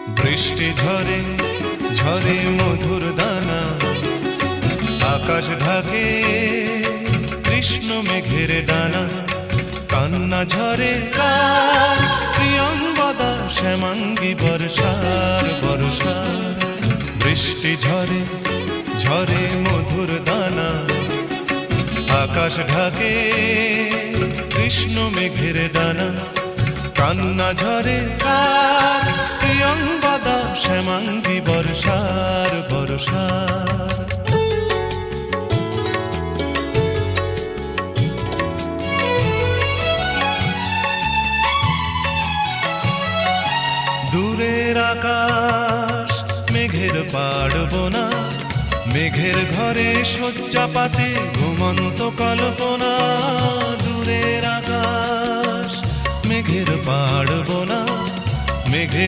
বৃষ্টি ঝরে ঝরে মধুর দানা, আকাশ ঢাকে কৃষ্ণ মেঘের ডানা। কান্না ঝরে কার প্রিয়ঙ্গদা, শ্যামাঙ্গী বর্ষার বর্ষার। বৃষ্টি ঝরে ঝরে মধুর দানা, আকাশ ঢাকে কৃষ্ণ মেঘের ডানা। কান্না ঝরে কার প্রিয়ঙ্গদা, শ্যামাঙ্গী বর্ষার বর্ষার। দূরের আকাশ মেঘের পাড়বনা, মেঘের ঘরে শয্যা পাতে ঘুমন্ত কল্পনা। দূরের আকাশ মেঘের পাড়বনা, মেঘের